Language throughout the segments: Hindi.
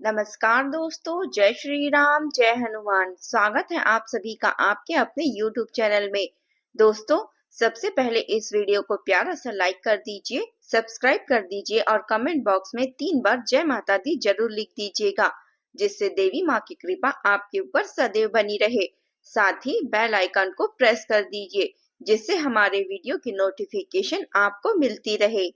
नमस्कार दोस्तों, जय श्री राम, जय हनुमान। स्वागत है आप सभी का आपके अपने YouTube चैनल में। दोस्तों, सबसे पहले इस वीडियो को प्यारा सा लाइक कर दीजिए, सब्सक्राइब कर दीजिए और कमेंट बॉक्स में 3 बार जय माता दी जरूर लिख दीजिएगा, जिससे देवी माँ की कृपा आपके ऊपर सदैव बनी रहे। साथ ही बेल आइकन को प्रेस कर दीजिए, जिससे हमारे वीडियो की नोटिफिकेशन आपको मिलती रहे।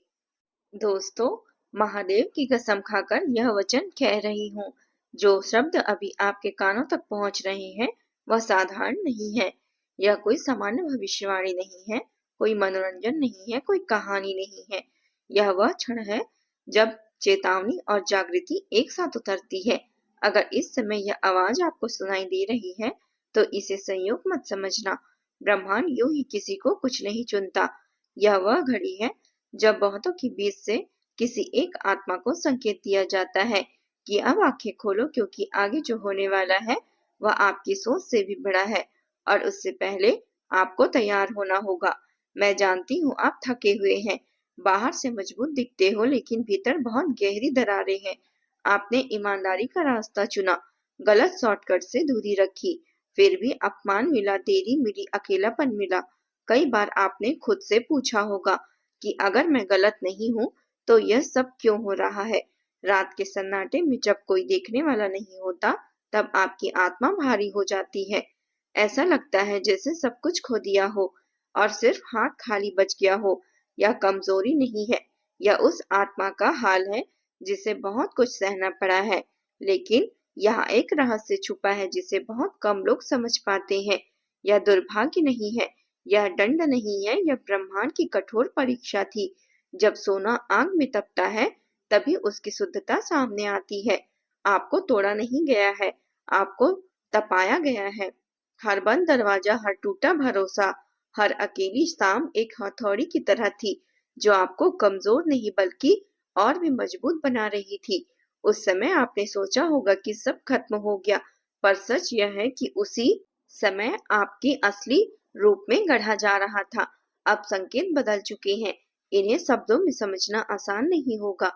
दोस्तों, महादेव की कसम खाकर यह वचन कह रही हूँ, जो शब्द अभी आपके कानों तक पहुंच रहे हैं वह साधारण नहीं है। यह कोई सामान्य भविष्यवाणी नहीं है, कोई मनोरंजन नहीं है, कोई कहानी नहीं है। यह वह क्षण है जब चेतावनी और जागृति एक साथ उतरती है। अगर इस समय यह आवाज आपको सुनाई दे रही है तो इसे संयोग मत समझना। ब्रह्मांड यूं ही किसी को कुछ नहीं चुनता। यह वह घड़ी है जब बहुतों के बीच से किसी एक आत्मा को संकेत दिया जाता है कि अब आंखें खोलो, क्योंकि आगे जो होने वाला है वह आपकी सोच से भी बड़ा है और उससे पहले आपको तैयार होना होगा। मैं जानती हूँ आप थके हुए हैं, बाहर से मजबूत दिखते हो लेकिन भीतर बहुत गहरी दरारें हैं। आपने ईमानदारी का रास्ता चुना, गलत शॉर्टकट से दूरी रखी, फिर भी अपमान मिला, देरी मिली, अकेलापन मिला। कई बार आपने खुद से पूछा होगा कि अगर मैं गलत नहीं हूँ तो यह सब क्यों हो रहा है। रात के सन्नाटे में जब कोई देखने वाला नहीं होता, तब आपकी आत्मा भारी हो जाती है। ऐसा लगता है जैसे सब कुछ खो दिया हो और सिर्फ हाथ खाली बच गया हो। यह कमजोरी नहीं है, यह उस आत्मा का हाल है जिसे बहुत कुछ सहना पड़ा है। लेकिन यहाँ एक रहस्य छुपा है जिसे बहुत कम लोग समझ पाते हैं। यह दुर्भाग्य नहीं है, यह दंड नहीं है, यह ब्रह्मांड की कठोर परीक्षा थी। जब सोना आग में तपता है, तभी उसकी शुद्धता सामने आती है। आपको तोड़ा नहीं गया है, आपको तपाया गया है। हर बंद दरवाजा, हर टूटा भरोसा, हर अकेली शाम एक हथौड़ी की तरह थी, जो आपको कमजोर नहीं बल्कि और भी मजबूत बना रही थी। उस समय आपने सोचा होगा कि सब खत्म हो गया, पर सच यह है कि उसी समय आपकी असली रूप में गढ़ा जा रहा था। अब संकेत बदल चुके हैं। इन्हें शब्दों में समझना आसान नहीं होगा,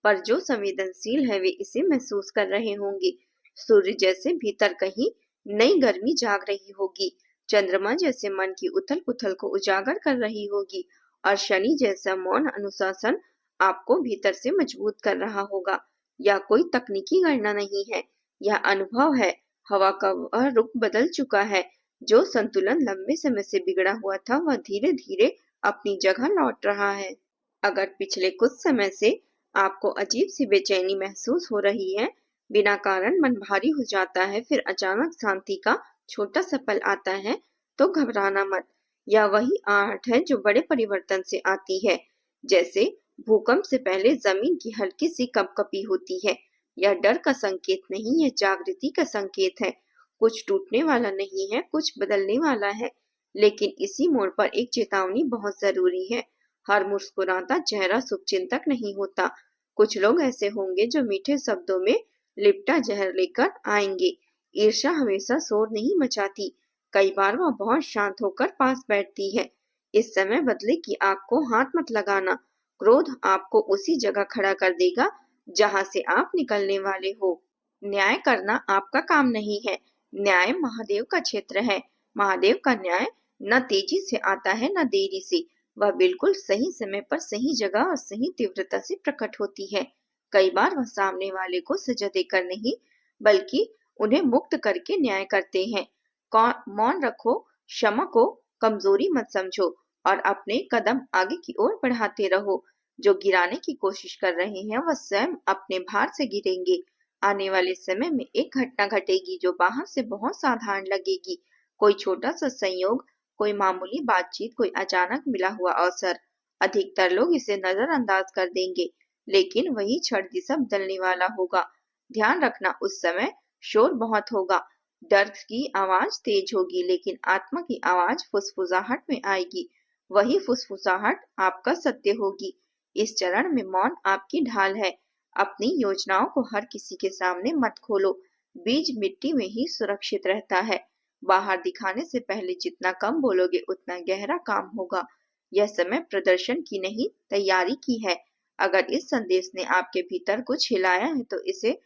पर जो संवेदनशील है वे इसे महसूस कर रहे होंगे। सूर्य जैसे भीतर कहीं नई गर्मी जाग रही होगी, चंद्रमा जैसे मन की उथल पुथल को उजागर कर रही होगी और शनि जैसा मौन अनुशासन आपको भीतर से मजबूत कर रहा होगा। यह कोई तकनीकी गणना नहीं है, यह अनुभव है। हवा का वह रुख बदल चुका है, जो संतुलन लंबे समय से बिगड़ा हुआ था वह धीरे धीरे अपनी जगह लौट रहा है। अगर पिछले कुछ समय से आपको अजीब सी बेचैनी महसूस हो रही है, बिना कारण मन भारी हो जाता है, फिर अचानक शांति का छोटा सा पल आता है, तो घबराना मत। यह वही आहट है जो बड़े परिवर्तन से आती है, जैसे भूकंप से पहले जमीन की हल्की सी कंपकपी होती है। यह डर का संकेत नहीं है, जागृति का संकेत है। कुछ टूटने वाला नहीं है, कुछ बदलने वाला है। लेकिन इसी मोड़ पर एक चेतावनी बहुत जरूरी है। हर मुस्कुराता चेहरा शुभचिंतक नहीं होता। कुछ लोग ऐसे होंगे जो मीठे शब्दों में लिपटा जहर लेकर आएंगे। ईर्ष्या हमेशा शोर नहीं मचाती, कई बार वह बहुत शांत होकर पास बैठती है। इस समय बदले की आग को हाथ मत लगाना। क्रोध आपको उसी जगह खड़ा कर देगा जहां से आप निकलने वाले हो। न्याय करना आपका काम नहीं है, न्याय महादेव का क्षेत्र है। महादेव का न्याय न तेजी से आता है न देरी से, वह बिल्कुल सही समय पर सही जगह और सही तीव्रता से प्रकट होती है। कई बार वह सामने वाले को सजा देकर नहीं, बल्कि उन्हें मुक्त करके न्याय करते हैं। मौन रखो, क्षमा को कमजोरी मत समझो और अपने कदम आगे की ओर बढ़ाते रहो। जो गिराने की कोशिश कर रहे हैं वह स्वयं अपने भार से गिरेंगे। आने वाले समय में एक घटना घटेगी जो बाहर से बहुत साधारण लगेगी। कोई छोटा सा संयोग, कोई मामूली बातचीत, कोई अचानक मिला हुआ अवसर। अधिकतर लोग इसे नजरअंदाज कर देंगे, लेकिन वही क्षण दिशा बदलने वाला होगा। ध्यान रखना, उस समय शोर बहुत होगा, डर की आवाज तेज होगी, लेकिन आत्मा की आवाज फुसफुसाहट में आएगी। वही फुसफुसाहट आपका सत्य होगी। इस चरण में मौन आपकी ढाल है। अपनी योजनाओं को हर किसी के सामने मत खोलो। बीज मिट्टी में ही सुरक्षित रहता है। बाहर दिखाने से पहले जितना कम बोलोगे उतना गहरा काम होगा। यह समय प्रदर्शन की नहीं, तैयारी की है। अगर इस संदेश ने आपके भीतर कुछ हिलाया है तो इसे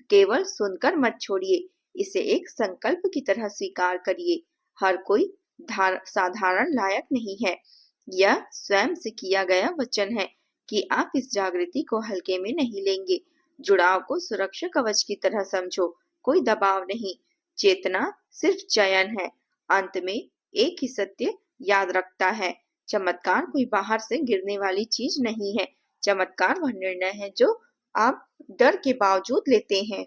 केवल सुनकर मत छोड़िए, इसे एक संकल्प की तरह स्वीकार करिए। हर कोई साधारण लायक नहीं है। यह स्वयं से किया गया वचन है कि आप इस जागृति को हल्के में नहीं लेंगे। जुड़ाव को सुरक्षा कवच की तरह समझो, कोई दबाव नहीं। चेतना सिर्फ चयन है। अंत में एक ही सत्य याद रखता है, चमत्कार कोई बाहर से गिरने वाली चीज नहीं है। चमत्कार वह निर्णय है जो आप डर के बावजूद लेते हैं।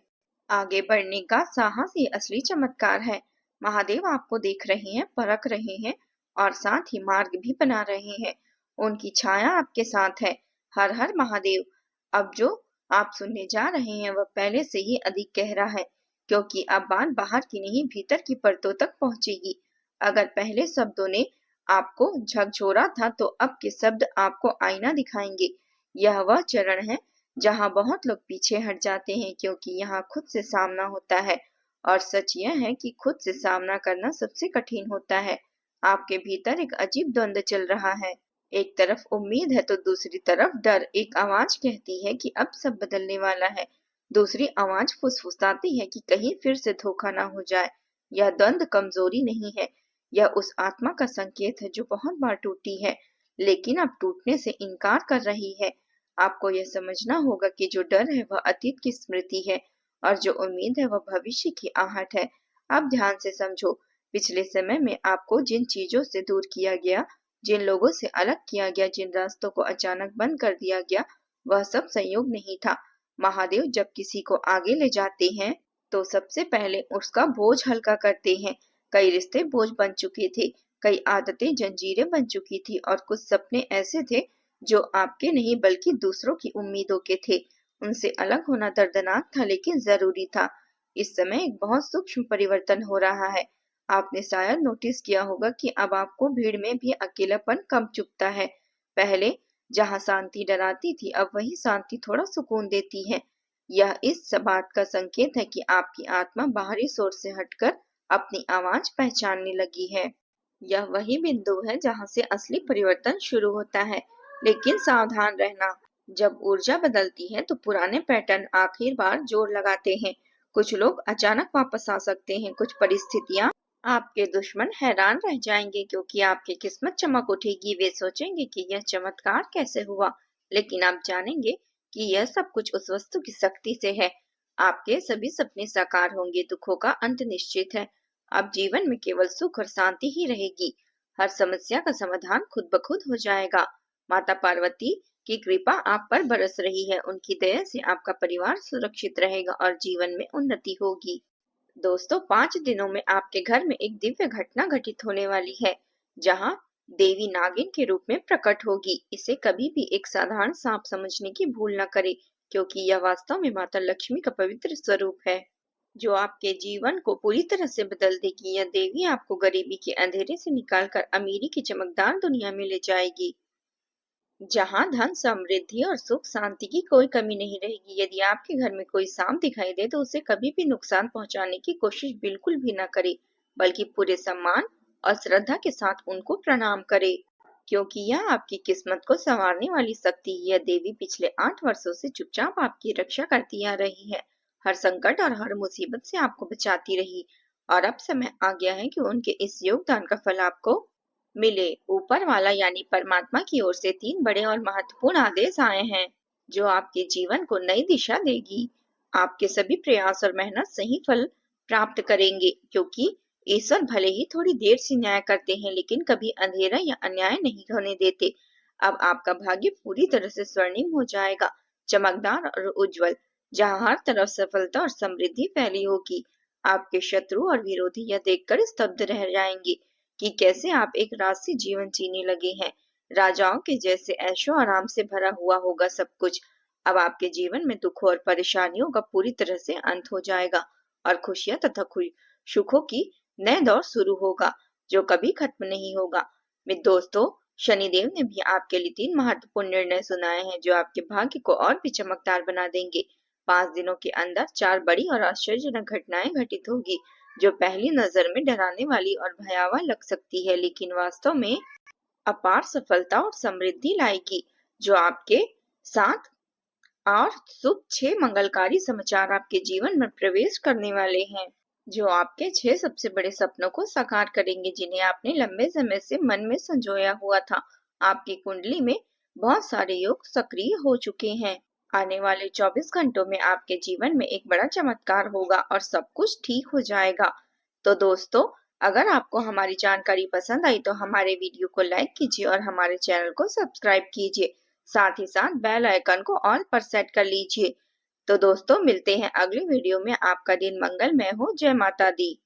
आगे बढ़ने का साहस ही असली चमत्कार है। महादेव आपको देख रहे हैं, परख रहे हैं और साथ ही मार्ग भी बना रहे हैं। उनकी छाया आपके साथ है। हर हर महादेव। अब जो आप सुनने जा रहे हैं वह पहले से ही अधिक गहरा है, क्योंकि अब बात बाहर की नहीं भीतर की परतों तक पहुंचेगी। अगर पहले शब्दों ने आपको झकझोरा था तो अब के शब्द आपको आईना दिखाएंगे। यह वह चरण है जहाँ बहुत लोग पीछे हट जाते हैं, क्योंकि यहाँ खुद से सामना होता है। और सच यह है कि खुद से सामना करना सबसे कठिन होता है। आपके भीतर एक अजीब द्वंद्व चल रहा है। एक तरफ उम्मीद है तो दूसरी तरफ डर। एक आवाज कहती है कि अब सब बदलने वाला है, दूसरी आवाज फुसफुसाती है कि कहीं फिर से धोखा ना हो जाए। यह द्वंद्व कमजोरी नहीं है, यह उस आत्मा का संकेत है जो बहुत बार टूटी है, लेकिन अब टूटने से इनकार कर रही है। आपको यह समझना होगा कि जो डर है वह अतीत की स्मृति है और जो उम्मीद है वह भविष्य की आहट है। अब ध्यान से समझो, पिछले समय में आपको जिन चीजों से दूर किया गया, जिन लोगों से अलग किया गया, जिन रास्तों को अचानक बंद कर दिया गया, वह सब संयोग नहीं था। महादेव जब किसी को आगे ले जाते हैं तो सबसे पहले उसका बोझ हल्का करते हैं। कई रिश्ते बोझ बन चुके थे, कई आदतें जंजीरें बन चुकी थी और कुछ सपने ऐसे थे जो आपके नहीं बल्कि दूसरों की उम्मीदों के थे। उनसे अलग होना दर्दनाक था लेकिन जरूरी था। इस समय एक बहुत सूक्ष्म परिवर्तन हो रहा है। आपने शायद नोटिस किया होगा कि अब आपको भीड़ में भी अकेलापन कम चुभता है। पहले जहाँ शांति डराती थी, अब वही शांति थोड़ा सुकून देती है। यह इस बात का संकेत है कि आपकी आत्मा बाहरी शोर से हटकर अपनी आवाज पहचानने लगी है। यह वही बिंदु है जहाँ से असली परिवर्तन शुरू होता है। लेकिन सावधान रहना, जब ऊर्जा बदलती है तो पुराने पैटर्न आखिर बार जोर लगाते हैं। कुछ लोग अचानक वापस आ सकते हैं, कुछ परिस्थितियां आपके दुश्मन हैरान रह जाएंगे क्योंकि आपकी किस्मत चमक उठेगी। वे सोचेंगे कि यह चमत्कार कैसे हुआ, लेकिन आप जानेंगे कि यह सब कुछ उस वस्तु की शक्ति से है। आपके सभी सपने साकार होंगे, दुखों का अंत निश्चित है। अब जीवन में केवल सुख और शांति ही रहेगी। हर समस्या का समाधान खुद ब खुद हो जाएगा। माता पार्वती की कृपा आप पर बरस रही है। उनकी दया से आपका परिवार सुरक्षित रहेगा और जीवन में उन्नति होगी। दोस्तों, 5 दिनों में आपके घर में एक दिव्य घटना घटित होने वाली है, जहां देवी नागिन के रूप में प्रकट होगी। इसे कभी भी एक साधारण सांप समझने की भूल न करें, क्योंकि यह वास्तव में माता लक्ष्मी का पवित्र स्वरूप है, जो आपके जीवन को पूरी तरह से बदल देगी। यह देवी आपको गरीबी के अंधेरे से निकालकर अमीरी की चमकदार दुनिया में ले जाएगी, जहां धन, समृद्धि और सुख शांति की कोई कमी नहीं रहेगी। यदि आपके घर में कोई सांप दिखाई दे तो उसे कभी भी नुकसान पहुंचाने की कोशिश बिल्कुल भी न करे, बल्कि पूरे सम्मान और श्रद्धा के साथ उनको प्रणाम करे, क्योंकि यह आपकी किस्मत को संवारने वाली शक्ति। यह देवी पिछले 8 वर्षों से चुपचाप आपकी रक्षा करती आ रही है, हर संकट और हर मुसीबत से आपको बचाती रही, और अब समय आ गया है कि उनके इस योगदान का फल आपको मिले। ऊपर वाला यानी परमात्मा की ओर से 3 बड़े और महत्वपूर्ण आदेश आए हैं, जो आपके जीवन को नई दिशा देगी। आपके सभी प्रयास और मेहनत सही फल प्राप्त करेंगे, क्योंकि ईश्वर भले ही थोड़ी देर से न्याय करते हैं, लेकिन कभी अंधेरा या अन्याय नहीं होने देते। अब आपका भाग्य पूरी तरह से स्वर्णिम हो जाएगा, चमकदार और उज्जवल, जहाँ हर तरफ सफलता और समृद्धि फैली होगी। आपके शत्रु और विरोधी यह देखकर स्तब्ध रह जाएंगे कि कैसे आप एक राजसी जीवन जीने लगे हैं। राजाओं के जैसे ऐशो आराम से भरा हुआ होगा सब कुछ। अब आपके जीवन में दुखों और परेशानियों का पूरी तरह से अंत हो जाएगा और खुशियां तथा सुखों की नया दौर शुरू होगा, जो कभी खत्म नहीं होगा। मेरे दोस्तों, शनिदेव ने भी आपके लिए 3 महत्वपूर्ण निर्णय सुनाए हैं, जो आपके भाग्य को और भी चमकदार बना देंगे। 5 दिनों के अंदर 4 बड़ी और आश्चर्यजनक घटनाएं घटित होगी, जो पहली नजर में डराने वाली और भयावह लग सकती है, लेकिन वास्तव में अपार सफलता और समृद्धि लाएगी, जो आपके साथ और शुभ 6 मंगलकारी समाचार आपके जीवन में प्रवेश करने वाले हैं, जो आपके 6 सबसे बड़े सपनों को साकार करेंगे, जिन्हें आपने लंबे समय से मन में संजोया हुआ था। आपकी कुंडली में बहुत सारे योग सक्रिय हो चुके हैं। आने वाले 24 घंटों में आपके जीवन में एक बड़ा चमत्कार होगा और सब कुछ ठीक हो जाएगा। तो दोस्तों, अगर आपको हमारी जानकारी पसंद आई तो हमारे वीडियो को लाइक कीजिए और हमारे चैनल को सब्सक्राइब कीजिए। साथ ही साथ बेल आइकन को ऑल पर सेट कर लीजिए। तो दोस्तों, मिलते हैं अगले वीडियो में। आपका दिन मंगलमय हो। जय माता दी।